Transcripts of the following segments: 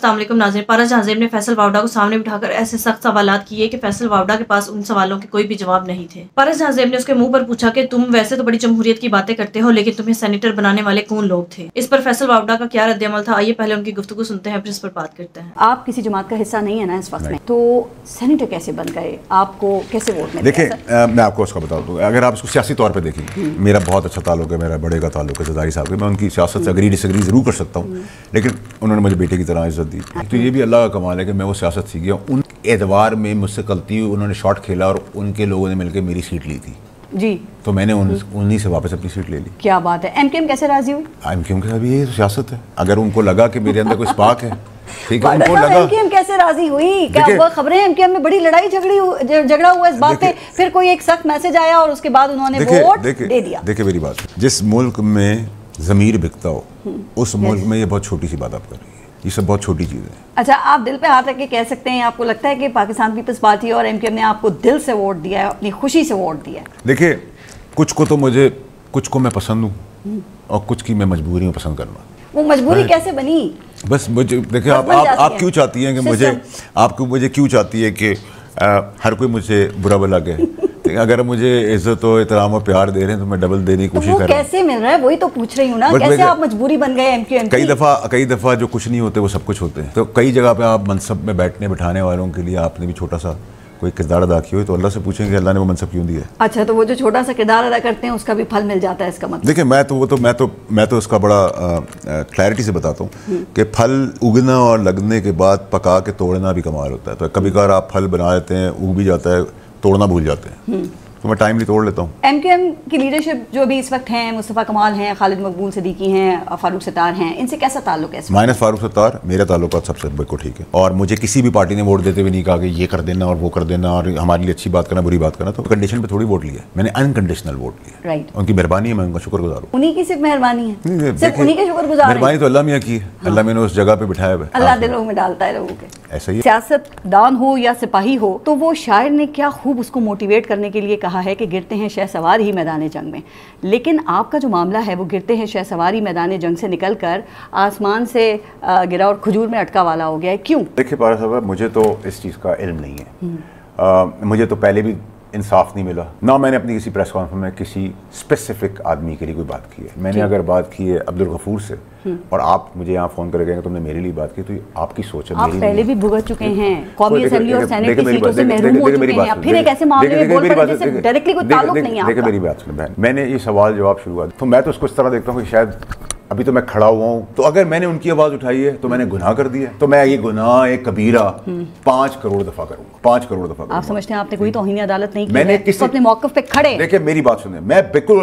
अस्सलाम वालेकुम नाज़रीन। पारा जहां ने फैसल वावड़ा को सामने बिठाकर ऐसे सख्त सवालात किए कि फैसल वावड़ा के पास उन सवालों के कोई भी जवाब नहीं थे। पारा जहां ने उसके मुंह पर पूछा कि तुम वैसे तो बड़ी जमहूरियत की बातें करते हो, लेकिन तुम्हें सेनेटर बनाने वाले कौन लोग थे। इस पर फैसल वावड़ा का क्या रद्द-ए-अमल था, आइए पहले उनकी गुफ्तगू सुनते हैं, फिर इस पर बात करते हैं। आप किसी जमात का हिस्सा नहीं है ना इस वक्त में, तो सेनेटर कैसे बन गए, आपको कैसे वोट मिले? देखिए, मैं आपको उसका बता दूँ, अगर आप इसको सियासी तौर पर देखेंगे, मेरा बहुत अच्छा ताल्लुक है, मेरा बड़े का ताल्लुक है ज़रदारी साहब के। मैं उनकी सियासत से अग्री डिसएग्री ज़रूर कर सकता हूँ, लेकिन उन्होंने मुझे बेटे की तरह इज्जत दी। तो ये भी अल्लाह का कमाल है कि मैं वो सियासत सीख गया। उन एतबार में मुझसे गलती हुई, उन्होंने शॉट खेला और उनके लोगों ने मिलकर मेरी सीट ली थी जी, तो मैंने उन्हीं से वापस अपनी सीट ले ली। क्या बात है। एमकेएम कैसे राजी हुई? एमकेएम के साथ भी ये सियासत है, अगर उनको लगा कि मेरे अंदर कोई स्पार्क है, ठीक है, उनको लगा। एमकेएम कैसे राजी हुई? क्या खबरें एमकेएम में बड़ी लड़ाई झगड़ा हुआ इस बात पे, फिर कोई एक सख्त मैसेज आया और उसके बाद उन्होंने वोट दे दिया। देखिए मेरी बात, जिस मुल्क में ज़मीर बिकता हो उस मुल्क में ये बहुत छोटी सी बात आप कर रही है, ये सब बहुत छोटी चीज़ है। अच्छा, आप दिल पे हाथ रख के कह सकते हैं, आपको लगता है कि पाकिस्तान पीपल्स पार्टी और एमकेएम ने आपको दिल से वोट दिया है, अपनी खुशी से वोट दिया है? देखिए, कुछ को मैं पसंद हूँ और कुछ की मैं मजबूरी हूँ पसंद करना। वो मजबूरी कैसे बनी? बस मुझे देखिए, आप क्यों चाहती हैं कि मुझे क्यों चाहती है कि हर कोई मुझे बुरा भला कहे? अगर मुझे इज्जत और एहतराम और प्यार दे रहे हैं तो मैं डबल देने की कोशिश कर रहा हूँ। कैसे मिल रहा है वही तो पूछ रही हूँ ना, कैसे आप मजबूरी बन गए एमकेएम? कई दफ़ा जो कुछ नहीं होते वो सब कुछ होते हैं। तो कई जगह पे आप मनसब में बैठने बिठाने वालों के लिए आपने भी छोटा सा कोई किरदार अदा किया हो तो अल्लाह से पूछेंगे अल्लाह ने वो मनसब क्यों दिया है। अच्छा, तो वो जो छोटा सा किरदार अदा करते हैं उसका भी फल मिल जाता है, इसका मतलब? देखिए, मैं तो उसका बड़ा क्लैरिटी से बताता हूँ कि फल उगना और लगने के बाद पका के तोड़ना भी कमाल होता है। तो कभी कभार आप फल बना लेते हैं, उग भी जाता है, तोड़ना भूल जाते हैं, तो मैं टाइमली तोड़ लेता हूँ। एमकेएम की लीडरशिप जो अभी इस वक्त हैं, मुस्तफ़ा कमाल हैं, खालिद मकबूल सिद्दीकी हैं, फारूक सत्तार हैं, इनसे कैसा ताल्लुक है? माइनस फारूक सत्तार, मेरा ताल्लुक सबसे बिल्कुल ठीक है। और मुझे किसी भी पार्टी ने वोट देते हुए नहीं कहा कि ये कर देना और वो कर देना और हमारे लिए अच्छी बात करना बुरी बात करना। तो कंडीशन पे थोड़ी वोट लिया, मैंने अनकंडीशनल वोट लिया। राइट, उनकी मेहरबानी है, मैं उनका शुक्रगुजार हूँ। उन्हीं की सिर्फ मेहरबानी है, सिर्फ उन्हीं के शुक्रगुजार। मेहरबानी तो अल्लाह मियाँ की है, अल्लाह मैंने उस जगह पे बिठाया है, अल्लाह दिलों में डालता है लोगों के। ऐसा ही सियासतदान हो या सिपाही हो, तो वो शायर ने क्या खूब उसको मोटिवेट करने के लिए कहा है कि गिरते हैं शहसवार ही मैदान जंग में। लेकिन आपका जो मामला है वो गिरते हैं शहसवार ही मैदान जंग से निकल कर आसमान से गिरा और खजूर में अटका वाला हो गया है, क्यों? देखिए पारा साहब, मुझे तो इस चीज़ का इल्म नहीं है। मुझे तो पहले भी इंसाफ नहीं मिला, ना मैंने अपनी किसी प्रेस कॉन्फ्रेंस में किसी स्पेसिफिक आदमी के लिए कोई बात की है। मैंने अगर बात की है अब्दुल गफूर से और आप मुझे यहाँ फ़ोन करके कहेंगे तुमने मेरे लिए बात की, तो आपकी सोच है। आप पहले भी भुगत चुके हैं, कौमी असेंबली और सेनेट की सीटों से महरूम हो चुके हैं, फिर एक ऐसे मामले में बोल पड़ने से डायरेक्टली कोई ताल्लुक नहीं है आपका। देखिए मेरी बात सुनो बहन, मैंने ये सवाल जवाब शुरुआत, तो मैं तो उसको इस तरह देखता हूँ कि शायद अभी तो मैं खड़ा हुआ हूँ, तो अगर मैंने उनकी आवाज़ उठाई है तो मैंने गुनाह कर दिया, तो मैं ये गुनाह एक कबीरा 5 करोड़ दफ़ा करूँगा, 5 करोड़ दफ़ा। आप समझते हैं आपने कोई तौहीन अदालत नहीं की? मैंने किसी अपने मौक़िफ़ पे खड़े। देखिए मेरी बात सुनिए, मैं बिल्कुल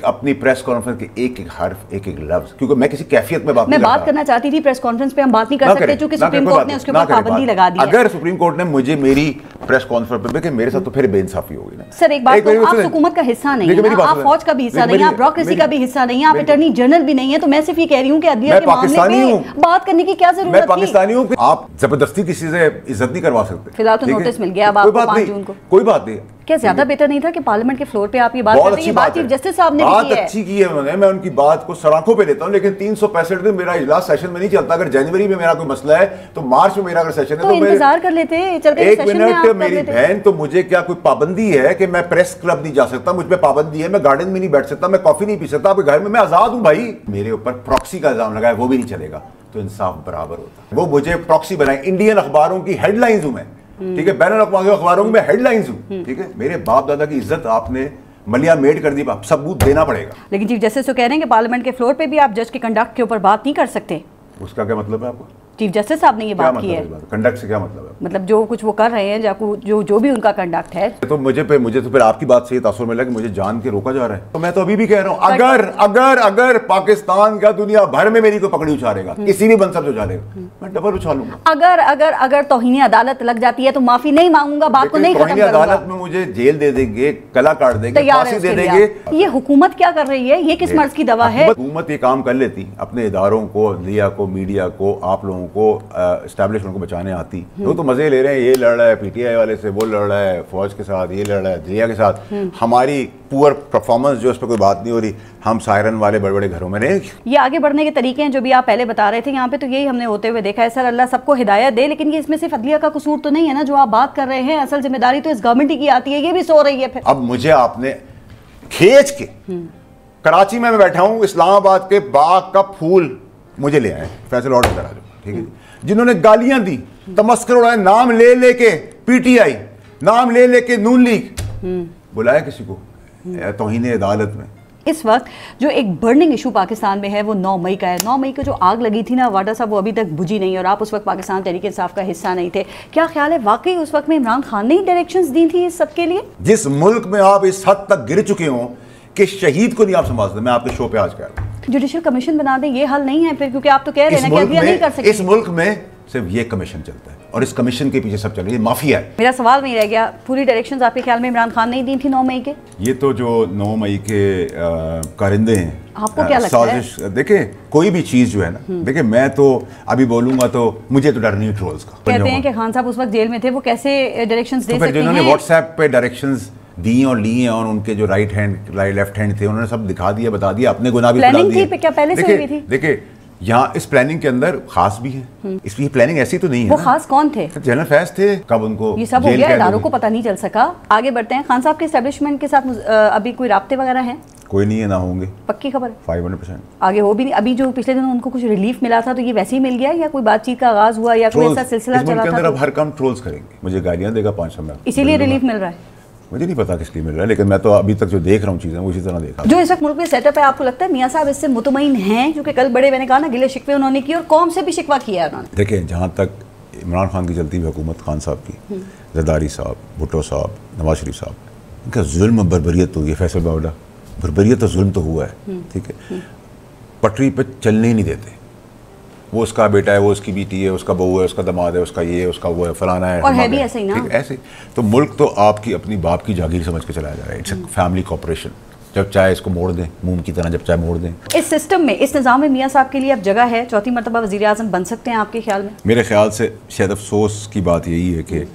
अपनी प्रेस कॉन्फ्रेंस के एक एक हर्फ, एक एक लफ्ज़, क्योंकि मैं किसी कैफियत में बात करना चाहती थी प्रेस कॉन्फ्रेंस पे, हम बात नहीं कर सकते क्योंकि सुप्रीम कोर्ट ने उसके ऊपर पाबंदी लगा दी है। अगर सुप्रीम कोर्ट ने मुझे मेरी प्रेस कॉन्फ्रेंस पे मेरे साथ, तो फिर बेइंसाफी होगी ना। सर एक बात, तो आप हुकूमत का हिस्सा नहीं है, आप फौज का भी हिस्सा नहीं है, आप ब्यूरोक्रेसी का भी हिस्सा नहीं है, आप अटॉर्नी जनरल भी नहीं है, तो मैं सिर्फ ये कह रही हूँ कि अदलिया के मामले में बात करने की क्या जरूरत है? मैं पाकिस्तानी हूँ, आप जबरदस्ती किसी से इज्जत नहीं करवा सकते। फिलहाल तो नोटिस मिल गया, अब आपको 5 जून को। कोई बात नहीं, क्या ज्यादा बेहतर नहीं था कि पार्लियामेंट के फ्लोर पे आप ये बात कर रही हैं? बात चीफ जस्टिस साहब ने भी की है, अच्छी की है उन्होंने, मैं उनकी बात को सराखों पे लेता हूं, लेकिन 365 दिन मेरा इजलास सेशन में नहीं चलता। अगर जनवरी में मेरा कोई मसला है तो मार्च में मेरा अगर सेशन है तो इंतजार कर लेते। एक मिनट मेरी बहन, तो मुझे क्या कोई पाबंदी है कि मैं प्रेस क्लब नहीं जा सकता? मुझ पे पाबंदी है, मैं गार्डन में नहीं बैठ सकता, मैं कॉफी नहीं पी सकता आपके घर में? मैं आजाद हूं भाई। मेरे ऊपर प्रॉक्सी का इल्जाम लगा है, वो भी नहीं चलेगा, तो इंसाफ बराबर होता है। वो मुझे प्रॉक्सी बनाए, इंडियन अखबारों की हेडलाइंस हूं मैं, ठीक है, बैनुल अक़वामी अखबारों में हेडलाइंस हूं, ठीक है। मेरे बाप दादा की इज्जत आपने मलिया मेड कर दी, सबूत देना पड़ेगा। लेकिन चीफ जस्टिस तो कह रहे हैं कि पार्लियामेंट के फ्लोर पे भी आप जज के कंडक्ट के ऊपर बात नहीं कर सकते। उसका क्या मतलब है आपको? चीफ जस्टिस साहब ने ये बात की है। कंडक्ट से क्या मतलब है? मतलब जो कुछ वो कर रहे हैं, जो भी उनका कंडक्ट है, तो मुझे तो फिर आपकी बात से ये तासुर मिला कि मुझे जान के रोका जा रहा है। तो मैं तो अभी भी कह रहा हूँ, अगर पाकिस्तान का दुनिया भर में मेरी को पकड़ी उछालेगा, किसी भी मनसब से उछालेगा, मैं डबल उछालूंगा। अगर तौहीन अदालत लग जाती है तो माफी नहीं मांगूंगा, बात को नहीं खत्म करूंगा। अदालत में मुझे जेल दे देंगे, गला काट देंगे, फांसी दे देंगे। ये हुकूमत क्या कर रही है? ये किस मर्ज की दवा है? हुकूमत ये काम कर लेती, अपने इदारों को, अदलिया को, मीडिया को, आप लोगों को एस्टैब्लिशमेंट को बचाने आती, वो तो मजे ले रहे हैं, ये लड़ रहा है PTI वाले से, वो लड़ रहा है फौज के साथ, ये लड़ रहा है दरिया के साथ, हमारी पुअर परफॉर्मेंस जो उस पर कोई बात नहीं हो रही, हम सायरन वाले बड़े बड़े घरों में नहीं। ये आगे बढ़ने के तरीके हैं जो भी आप पहले बता रहे थे, यहाँ पे तो यही हमने होते हुए देखा है। सर अल्लाह सबको हिदायत दे, लेकिन ये इसमें सिर्फ अदलिया का कसूर तो नहीं है ना जो आप बात कर रहे हैं, असल जिम्मेदारी तो इस गवर्नमेंट की आती है, ये भी सो रही है। फिर अब मुझे आपने खींच के कराची में मैं बैठा हूं, इस्लामाबाद के बाग का फूल मुझे ले आए, फैसल ऑर्डर करा दो, ठीक है, जिन्होंने गालियां दी, तमस्कर उड़ाए, नाम ले लेके PTI, नाम ले लेके नून लीग, बुलाया किसी को तौहीन अदालत में। इस वक्त जो एक बर्निंग इशू पाकिस्तान में है वो 9 मई का है। 9 मई को जो आग लगी थी ना वाडा साहब, वो अभी तक बुझी नहीं, और आप उस वक्त पाकिस्तान तहरीक इंसाफ का हिस्सा नहीं थे। क्या ख्याल है वाकई उस वक्त में इमरान खान ने ही डायरेक्शंस दी थी इस सब के लिए? जिस मुल्क में आप इस हद तक गिर चुके हो कि शहीद को नहीं आप संभाल सकते, मैं आपके शो पे आज कह रहा हूं जुडिशियल कमीशन बना दें, ये हल नहीं है फिर, क्योंकि आप तो कह रहे हैं ना कि अभी नहीं कर सकते। इस मुल्क में सिर्फ ये कमीशन चलता है और इस कमीशन के पीछे सब चल रही है, माफिया है। मेरा सवाल नहीं रह गया, पूरी डायरेक्शंस आपके ख्याल में इमरान खान ने ही दी थी 9 मई के? ये तो जो 9 मई के कारिंदे हैं, आपको क्या लगता है? देखिए कोई भी चीज जो है ना, देखिए मैं तो अभी बोलूंगा तो मुझे तो डर नहीं ट्रोल्स का। कहते हैं कि खान साहब उस वक्त जेल में थे, वो कैसे डायरेक्शंस दे सकते हैं? जिन्होंने व्हाट्सएप पे डायरेक्शंस दी और ली हैं, और उनके जो राइट हैंड लेफ्ट हैंड थे, उन्होंने सब दिखा दिया, बता दिया, अपने गुनाह भी बता दिए। क्या पहले से हुई थी? देखिए यहाँ इस प्लानिंग के अंदर खास भी है, इसकी प्लानिंग ऐसी तो नहीं है। वो खास कौन थे? जनरल फैज थे, कब उनको ये सब हो गया, इदारों को पता नहीं चल सका। आगे बढ़ते हैं, खान साहब के एस्टेब्लिशमेंट के साथ अभी कोई राब्ते वगैरह हैं? कोई नहीं है, ना होंगे, पक्की खबर? 500%। आगे हो भी नहीं। अभी जो पिछले दिनों उनको कुछ रिलीफ मिला था, तो ये वैसे ही मिल गया या कोई बातचीत का आगाज हुआ या कोई ऐसा सिलसिला चला था? हर काम ट्रोल्स करेंगे, मुझे गालियां देगा 500 में, इसीलिए रिलीफ मिल रहा है। मुझे नहीं पता किस लिए मिल रहा है, लेकिन मैं तो अभी तक जो देख रहा हूँ चीज़ें वो इसी तरह देखा। जो इस वक्त मुल्क में सेटअप है, आपको लगता है मियां साहब इससे मुतमईन हैं? क्योंकि कल बड़े मैंने कहा ना, गिले शिकवे उन्होंने की और कौम से भी शिकवा किया है उन्होंने। देखिए जहाँ तक इमरान खान की चलती हुई हुकूमत, खान साहब की, जरदारी साहब, भुट्टो साहब, नवाज शरीफ साहब, इनका जुल्म बर्बरियत तो हुई है। फैसल बावड़ा बर्बरियत तो जुल्म तो हुआ है, ठीक है, पटरी पर चलने ही नहीं देते। वो उसका बेटा है, वो उसकी बेटी है, उसका बहू है, उसका दामाद है, उसका ये है, उसका वो है, फलाना है, और है भी ऐसे ही ना। ऐसे तो मुल्क तो आपकी अपनी बाप की जागीर समझ के चलाया जा रहा है। इट्स फैमिली कॉर्पोरेशन, जब चाहे इसको मोड़ दें, मूम की तरह जब चाहे मोड़ दें। इस सिस्टम में, इस निज़ाम में मियां साहब के लिए अब जगह है? चौथी मरतबा वज़ीर आज़म बन सकते हैं आपके ख्याल में? मेरे ख्याल से शायद अफसोस की बात यही है कि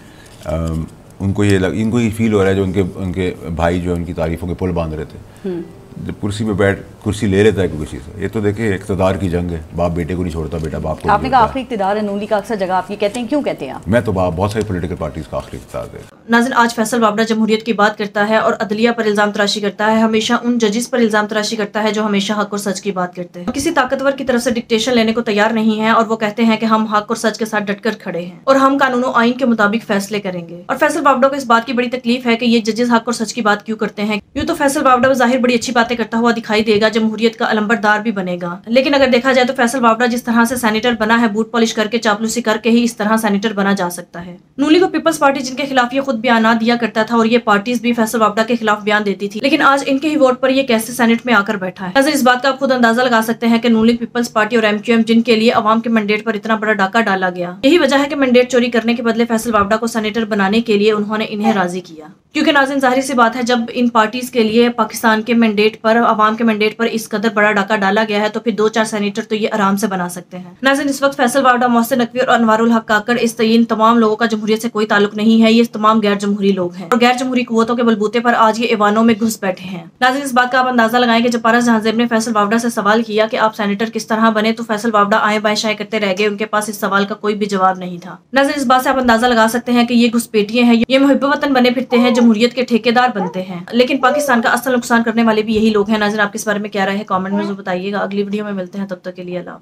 इनको ये फील हो रहा है, जो उनके भाई जो उनकी तारीफों के पुल बांध रहे थे, जब कुर्सी पे बैठ कुर्सी ले लेता है कोई किसी से। ये तो देखिए इक़्तिदार की जंग है, बाप बेटे को नहीं छोड़ता, बेटा बाप को। आपने कहा आखिरी इक़्तिदार है, नून लीग का अक्सर जगह आपकी कहते हैं, क्यों कहते हैं आप? मैं तो बहुत सारी पॉलिटिकल पार्टीज का आखिरी इक़्तिदार है। नाज़रीन, आज फैसल वावड़ा जमहूरियत की बात करता है और अदलिया पर इल्ज़ाम तराशी करता है, हमेशा उन जजेस पर इल्ज़ाम तराशी करता है जो हमेशा हक और सच की बात करते हैं। किसी ताकतवर की तरफ से डिक्टेशन लेने को तैयार नहीं है, और वो कहते हैं कि हम हक और सच के साथ डटकर खड़े हैं और हम कानून और आइन के मुताबिक फैसले करेंगे। और फैसल वावड़ा को इस बात की बड़ी तकलीफ है कि ये जजेस हक और सच की बात क्यों करते हैं। यूँ तो फैसल वावड़ा ज़ाहिर बड़ी अच्छी बातें करता हुआ दिखाई देगा, जमहूरियत का अलंबरदार भी बनेगा, लेकिन अगर देखा जाए तो फैसल वावड़ा जिस तरह से सेनेटर बना है, बूट पॉलिश करके, चापलूसी करके ही इस तरह सेनेटर बना जा सकता है। नून लीग और पीपल्स पार्टी जिनके खिलाफ ये खुद बयान दिया करता था, और ये पार्टीज भी फैसल वावड़ा के खिलाफ बयान देती थी, लेकिन आज इनके ही वोट पर ये कैसे सेनेट में आकर बैठा है। नज़र इस बात का आप खुद अंदाजा लगा सकते हैं कि नून लीग, पीपल्स पार्टी और MQM जिनके लिए अवाम के मैंडेट पर इतना बड़ा डाका डाला गया, यही वजह है कि मैंडेट चोरी करने के बदले फैसल वावड़ा को सेनेटर बनाने के लिए उन्होंने इन्हें राजी किया। क्योंकि नाज़रीन जाहिर सी बात है, जब इन पार्टीज के लिए पाकिस्तान के मैंडेट पर, अवाम के मैंडेट पर इस कदर बड़ा डाका डाला गया है, तो फिर 2-4 सेनेटर तो ये आराम से बना सकते हैं। नाज़रीन, इस वक्त फैसल वावड़ा, मोहसिन नकवी और अनवारुल हक काकड़, इस तमाम लोगों का जमहूरियत से कोई ताल्लुक नहीं है। ये तमाम गैर जमहूरी लोग हैं और गैर जमहूरी कुव्वतों के बलबूते पर आज ये ईवानों में घुस बैठे हैं। नाज़रीन, इस बात का आप अंदाजा लगाएं कि जब पारस जहांजेब ने फैसल वावड़ा से सवाल किया कि आप सेनेटर किस तरह बने, तो फैसल वावड़ा आए बाएं शाएं करते रह गए, उनके पास इस सवाल का कोई भी जवाब नहीं था। नाज़रीन, इस बात से आप अंदाजा लगा सकते हैं कि ये घुसपैठिए हैं, ये मुहिब वतन बने फिरते हैं, जमहूरियत के ठेकेदार बनते हैं, लेकिन पाकिस्तान का असल नुकसान करने वाले भी यही लोग हैं। नाज़रीन, आपके इस बारे में क्या राय है, कमेंट में जरूर बताइएगा। अगली वीडियो में मिलते हैं, तब तक के लिए अल्लाह।